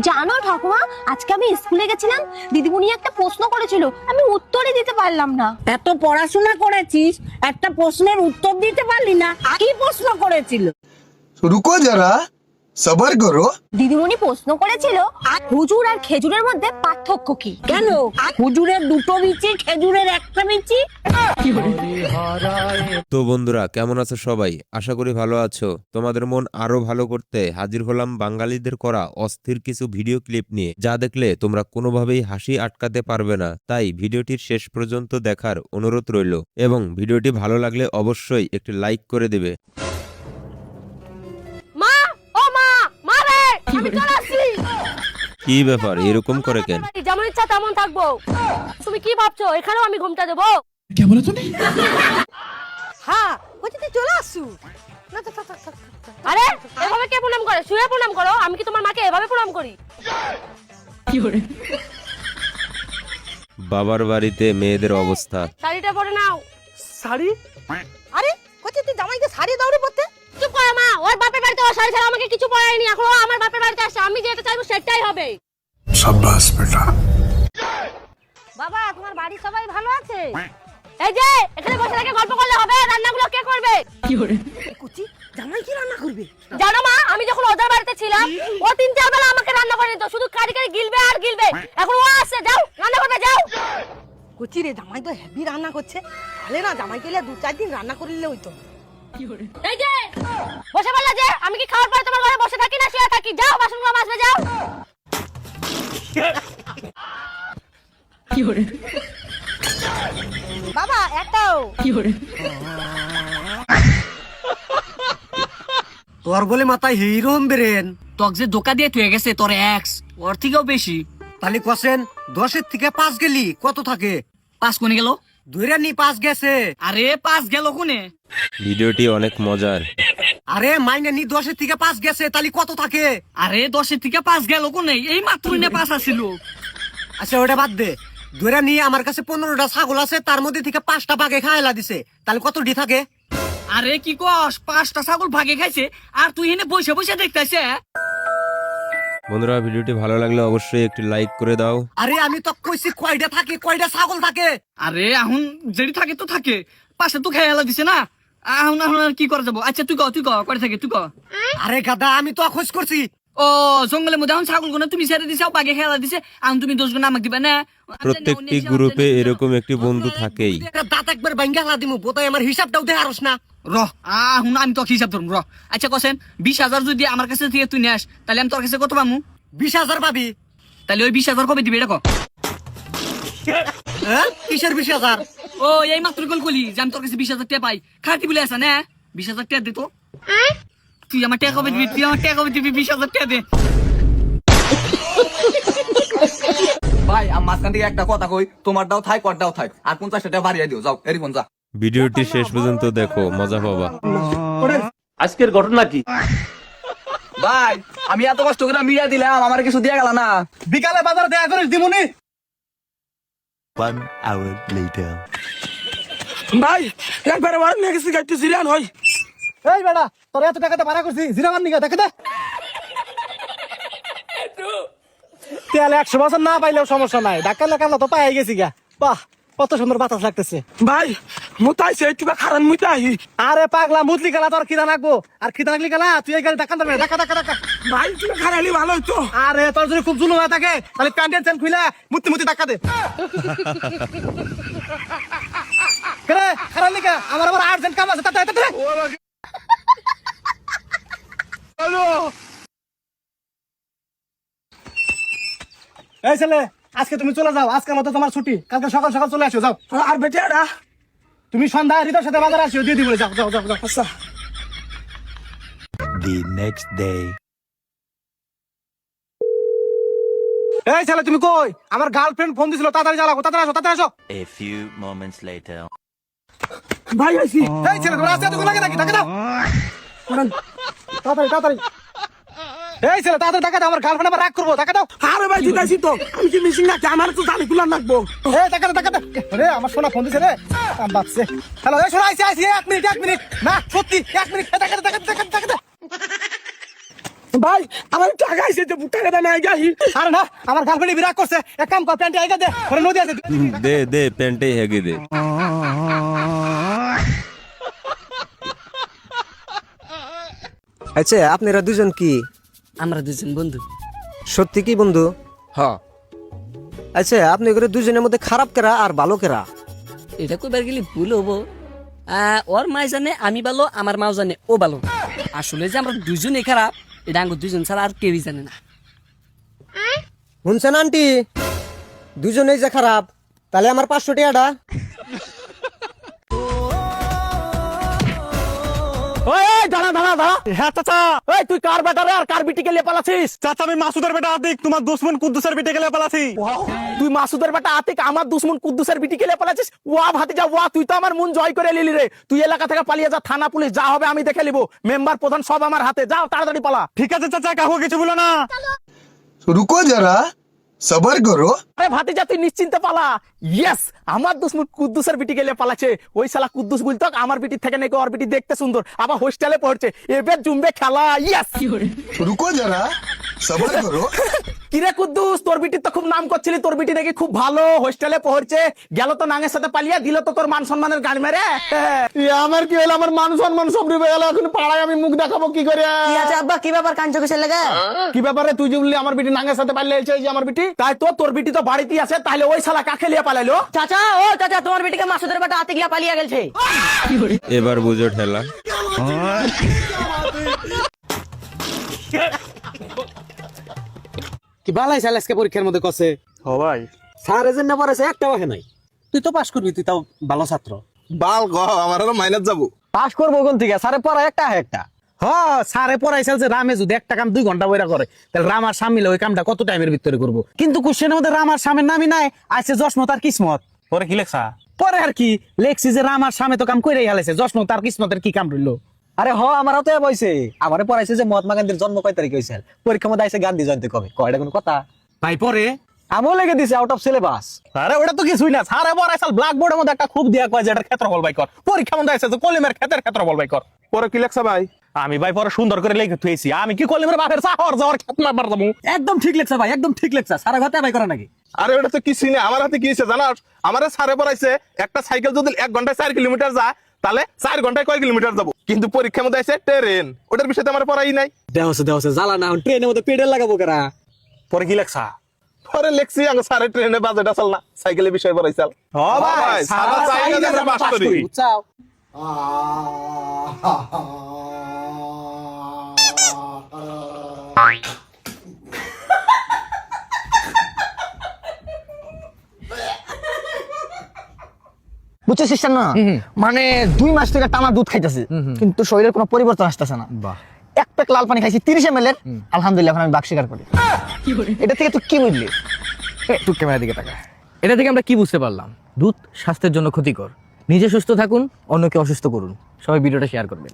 জানো ঠাকুমা, আজকে আমি স্কুলে গেছিলাম, দিদিমণি একটা প্রশ্ন করেছিল, আমি উত্তরই দিতে পারলাম না। এত পড়াশোনা করেছিস, একটা প্রশ্নের উত্তর দিতে পারলি না? কি প্রশ্ন করেছিল? रुको जरा सबर करो। দিদিমণি প্রশ্ন করেছিল হুজুর আর খেজুরের মধ্যে পার্থক্য কি। কেন? হুজুরের দুটো বিচি, খেজুরের একটা বিচি। তো বন্ধুরা, কেমন আছো সবাই? আশা করি ভালো আছো। তোমাদের মন আরো ভালো করতে হাজির হলাম বাঙালিদের করা অস্থির কিছু ভিডিও ক্লিপ নিয়ে, যা দেখলে তোমরা কোনোভাবেই হাসি আটকাতে পারবে না। তাই ভিডিওটির শেষ পর্যন্ত দেখার অনুরোধ রইল, এবং ভিডিওটি ভালো লাগলে অবশ্যই একটি লাইক করে দেবে। মা, ও মা, মা রে, আমি চলে আসছি। কি ব্যাপার, এরকম করে কেন? যেমন ইচ্ছা তেমন থাকবো। তুমি কি ভাবছো এখানেও আমি ঘুমটা দেবো? क्या बोला तूने? হ্যাঁ, বলছি তুই চলে আসছু। আরে এভাবে কে প্রণাম করে? শুয়ে প্রণাম করো। আমি কি তোমার মাকে এভাবে প্রণাম করি? বাবার বাড়িতে মেয়েদের অবস্থা। শাড়িটা পরে নাও। শাড়ি? আরে কইতে তুই জামাইকে শাড়ি দাও রে পড়তে? চুপ কর মা, ওর বাপের বাড়িতে ও শাড়ি ছাড়া আমাকে কিছু পরায়নি। এখন ও আমার বাপের বাড়িতে আসছে, আমি যেটা চাইবো সেটাই হবে। शाबाश बेटा। বাবা, তোমার বাড়ির সবাই ভালো আছে? এই যে এখানে বসে থেকে গল্প করলে হবে? রান্নাগুলো কে করবে? কি করে? কুচি জামাই কি রান্না করবে? জানো মা, আমি যখন ওদের বাড়িতে ছিলাম, ও 3-4 বেলা আমাকে রান্না করে দিত, শুধু কারি কারি গিলবে আর গিলবে। এখন ও আসছে, যাও রান্না করবে যাও। কুচি রে, জামাই তো হেভি রান্না করছে। তাহলে না জামাইকে লিয়ে 2-4 দিন রান্না করলে হইতো। এই যে বসে বললা যে আমি কি খাওয়ার পরে তোমার ঘরে বসে থাকি না শুয়ে থাকি? যাও বাসনগুলো মাজবে যাও। কি করে? বাবা একটাও। কি করে? তোর বলে মাথায় হিরোম বেরেন, তক যে ধোকা দিয়ে তুই গেছে তোর এক্স, ওর থেকেও বেশি। তাহলে কছেন 10-এর থেকে 5 গেলি কত থাকে? 5 কোনে গেল? ধইরা নি 5 গেছে। আরে 5 গেল কোনে? ভিডিওটি অনেক মজার। আরে মাইনে নি 10-এর থেকে 5 গেছে, তাহলে কত থাকে? আরে 10-এর থেকে 5 গেল কোনে? এই মাত্রই না 5 আসিল। আচ্ছা ওটা বাদ দে, ধইরা নি আমার কাছে 15টা ছাগল আছে, তার মধ্যে থেকে 5টা ভাগে খাইলা দিছে, তাহলে কত ডি থাকে? আরে কি কস, 5টা ছাগল ভাগে খাইছে আর তুই এনে বসে বসে দেখতেছে? বন্ধুরা, ভিডিওটি ভালো লাগলে অবশ্যই একটি লাইক করে দাও। আরে আমি তো কইছি কয়টা থাকে, কয়টা ছাগল থাকে। আরে এখন যেটি থাকে তো থাকে, পাশে তো খেয়ালা দিছে না। এখন এখন আর কি করা যাবো? আচ্ছা তুই ক করে থাকে তুই ক। আরে গাদা, আমি তো খোঁজ করছি। ও জঙ্গলের মধ্যে এখন ছাগল গুলো তুমি ছেড়ে দিছো, বাগে খেলা দিছে, এখন তুমি 10 গুণ আমাকে দিবে না? প্রত্যেকটি গ্রুপে এরকম একটি বন্ধু থাকেই। একটা দাঁত একবার ভাঙ্গা হালা দিমু, বোতাই আমার হিসাবটাও দে আরস না। হুন আমি তো হিসাব ধরুম আচ্ছা কসেন 20,000 যদি আমার কাছে থেকে তুই নেস, তাহলে আমি তোর কাছে কত পামু? 20,000 পাবি। তাহলে ওই 20,000 কবে দিবি এটা ক? হ্যাঁ, কিসের 20,000? ও এই মাত্র কলি যে আমি তোর কাছে 20,000 টাকা পাই, খাটি বলে আসা না? 20,000 টাকা দে তো। তুই আমার টাকা কবে দিবি? তুই আমার টাকা কবে দিবি? 20,000 টাকা দে। ভাই আমি মাঝখান থেকে একটা কথা কই, তোমার দাও থাক ওর দাও থাক, আর 50 টাকা বাড়িয়ে দিও, যাও এরকম যা। ভিডিওটি শেষ পর্যন্ত দেখো, মজা পাবা। আজকের ঘটনা কি? ভাই আমি এত কষ্ট করে মিডিয়া দিলাম, আমার কিছু দিয়ে গেল না। বিকালে বাজার দেয়া করিস দিমুনি। ভাই একবারে ওয়ার নিয়ে গেছি, একটু জিরান হই। এই বেটা, তোর এত টাকাতে ভাড়া করছি, জিরামান নিগা দেখে দে। তেল 100 বছর না পাইলেও সমস্যা নাই, ধাক্কা লাগালো তো পাই গেছি গা। বাহ, কত সুন্দর বাতাস লাগতেছে। ভাই মুতাইছে একটু খারান মুতাই। আরে পাগলা, মুতলি গেলা তোর খিদা লাগবো, আর খিদা লাগলি গেলা তুই এই গাড়ি ধাক্কা দেবে, ধাক্কা ধাক্কা ধাক্কা। ভাই তুমি খারালি ভালো হইতো। আরে তোর যদি খুব জুলুম হয়ে থাকে তাহলে প্যান্টের চেন খুইলা মুতি মুতি ধাক্কা দে। কেরে খারালি কে? আমার আবার আর্জেন্ট কাম আছে, তাতে তাতে। এই ছেলে, আজকে তুমি চলে যাও, আজকের মতো তোমার ছুটি, কালকে সকাল সকাল চলে আসো, যাও। আর বেটারা তুমি সন্ধ্যায় হৃদয়ের সাথে বাজার আসিও, দিয়ে দিব, যাও যাও যাও যাও। আচ্ছা এই ছেলে তুমি কই? আমার গার্লফ্রেন্ড ফোন দিছিল, তাড়াতাড়ি জ্বালাবো, তাড়াতাড়ি আসো, তাড়াতাড়ি আসো। ভাই আইছি। এই ছেলে, তোমার আসতে এতক্ষণ লাগে নাকি? টাকা দাও তাড়াতাড়ি তাড়াতাড়ি। এই ছেলে তাড়াতাড়ি টাকা দাও, আমার গার্লফ্রেন্ড আবার রাগ করবো, টাকা দাও। আরে ভাই দিতাইছি তো, আমি কি মিশিং নাকি? আমার তো জানি কুলার লাগবো। এই টাকা দাও, টাকা দাও। রে আমার সোনা ফোন দিছে রে, কাম বাচ্চে। হ্যালো, এই সোনা আইছি আইছি, 1 মিনিট 1 মিনিট, না সত্যি 1 মিনিট, টাকা দাও টাকা দাও টাকা দাও টাকা দাও। ভাই আমার টাকা আইছে তো টাকা দেয় না গাই আরে না আমার গার্লফ্রেন্ড বিরাগ করছে এক কাম কর প্যান্টে আইগা দে ওরে নদী আছে দে দে প্যান্টেই হেগে দে। আচ্ছা আপনারা দুজন কি? আমরা দুজন বন্ধু। সত্যি কি বন্ধু? হ্যাঁ। আচ্ছা আপনি করে দুজনের মধ্যে খারাপ কেরা আর ভালো কেরা? এটা কইবার গেলে ভুল হবো। ওর মাই জানে আমি ভালো, আমার মাও জানে ও ভালো। আসলে যে আমরা দুজনে খারাপ এটা আঙ্গুর দুজন ছাড়া আর কেউই জানে না। শুনছেন আন্টি, দুজনেই যে খারাপ তাহলে আমার 500 টাকাটা। ওই দাঁড়া দাঁড়া দাঁড়া। হ্যাঁ চাচা, ওই তুই কার বেটা রে আর কার বিটি গেলে পালাছিস? চাচা আমি মাসুদের বেটা আতিক, তোমার দুশ্মন কুদ্দুসের বিটি গেলে পালাছি। তুই মাসুদের বেটা আতিক, আমার দুশ্মন কুদ্দুসের বিটি গেলে পালাছিস? ওয়া ভাতিজা ওয়া, তুই তো আমার মন জয় করে নিলি রে। তুই এলাকা থেকে পালিয়ে যা, থানা পুলিশ যা হবে আমি দেখে নিব। মেম্বার প্রধান সব আমার হাতে, যাও তাড়াতাড়ি পালা। ঠিক আছে চাচা, কাউকে কিছু বলো না। रुको जरा सबर करो। আরে ভাতিজা তুই নিশ্চিন্তে পালা। ইয়েস, আমার দুশ্মন কুদ্দুসের বিটি গেলে পালাছে। ওই শালা কুদ্দুস বলতো আমার বিটির থেকে নাকি ওর বিটি দেখতে সুন্দর, আবার হোস্টেলে পড়ছে, এবার জুমবে খেলা। ইয়েস। रुको जरा सबर करो। কিরে কুদ্দুস, তোর বিটির তো খুব নাম করছিলি, তোর বিটি নাকি খুব ভালো, হোস্টেলে পড়ছে, গেল তো নাঙের সাথে পালিয়ে দিল তো তোর মান সম্মানের গান মেরে। আমার কি হলো, আমার মান সম্মান সব ডুবে গেল। এখন পাড়ায় আমি মুখ দেখাবো কি করে? কি আছে আব্বা, কি ব্যাপার কাঞ্চ কিসের লাগা? কি ব্যাপারে? তুই যে বললি আমার বিটি নাঙের সাথে পালিয়ে এসেছে, এই যে আমার বিটি, তাই তো তোর বিটি তো বাড়িতেই আছে, তাহলে ওই শালা কাকে লিয়ে পালাইলো? চাচা ও চাচা, তোমার বেটিকে মাসুদের বেটা আতিক লিয়া পালিয়ে গেছে। এবার বুঝো ঠেলা। কি বালাই চাল আজকে পরীক্ষার মধ্যে কসে? ও ভাই, স্যার এজেন্ট না পড়াছে একটা ওহে নাই। তুই তো পাস করবি, তুই তাও ভালো ছাত্র। बाल गो हमारा माइनस जाबो। পাস করবো কোন থেকে? স্যারে পড়া একটা একটা। হ্যাঁ স্যারে পড়াইছিল যে রামে যদি একটা কাম 2 ঘন্টা বইরা করে, তাহলে রাম আর শামিল ওই কামটা কত টাইমের ভিতরে করবো? কিন্তু কোশ্চেনের মধ্যে রাম আর শামের নামই নাই, আছে জসমত আর কিসমত। পরে কি লেখা? পরে আর কি লেখছি যে রাম আর শামে তো কাম কইরাই হালাইছে, জসমত আর কিসমতের কি কাম রইলো? আরে হ, আমারও তো বইছে। আমারে পড়াইছে যে মহাত্মা গান্ধীর জন্ম কয় তারিখে হইছে, পরীক্ষার মধ্যে আইছে গান্ধী জয়ন্তী কবে। কয়টা কোনো কথা? ভাই পরে আমও লেগে দিছে আউট অফ সিলেবাস। আরে ওটা তো কিছুই না, স্যারে পড়াইছিল ব্ল্যাকবোর্ডের মধ্যে একটা খুব দিয়া কয় যে এটার ক্ষেত্রফল বাই কর। পরীক্ষা মধ্যে আইছে যে কলিমের ক্ষেত্রফল বাই কর। পরে কি লেখছা ভাই? আমি ভাই পরে সুন্দর করে লিখে থুইছি, আমি কি কলিমের বাপের চাহর যাওয়ার ক্ষেত মারবার যাবো? একদম ঠিক লেখছা ভাই, একদম ঠিক লেখছা। সারা ঘাতে ভাই করা নাকি? আরে ওটা তো কিছুই না, আমার হাতে কি হয়েছে জানাস? আমারে স্যারে পড়াইছে একটা সাইকেল যদি 1 ঘন্টায় 4 কিলোমিটার যায়, তাহলে 4 ঘন্টায় কয় কিলোমিটার যাবো। কিন্তু পরীক্ষার মধ্যে আছে ট্রেন, ওটার বিষয়ে আমার পড়াই নাই। দেওছে জ্বালা না, ট্রেনের মধ্যে পেডেল লাগাবো কারা? পরে কি লেখছা? পরে লেখছি আগে স্যারে ট্রেনে বাজেট আসল না, সাইকেলের বিষয়ে পড়াইছাল। ও ভাই, সারা সাইকেল আমরা পাস করি। বুঝছাও? বুঝছো সিস্টেম না, মানে 2 মাস থেকে টানা দুধ খাইতেছে, কিন্তু শরীরের কোনো পরিবর্তন আসতেছে না। এক প্যাক লাল পানি খাইছি 30 ml এর, আলহামদুলিল্লাহ এখন আমি বাক স্বীকার করি। এটা থেকে তুই কি বুঝলি? তুই ক্যামেরার দিকে তাকা। এটা থেকে আমরা কি বুঝতে পারলাম? দুধ স্বাস্থ্যের জন্য ক্ষতিকর। নিজে সুস্থ থাকুন, অন্যকে অসুস্থ করুন। সবাই ভিডিওটা শেয়ার করবেন।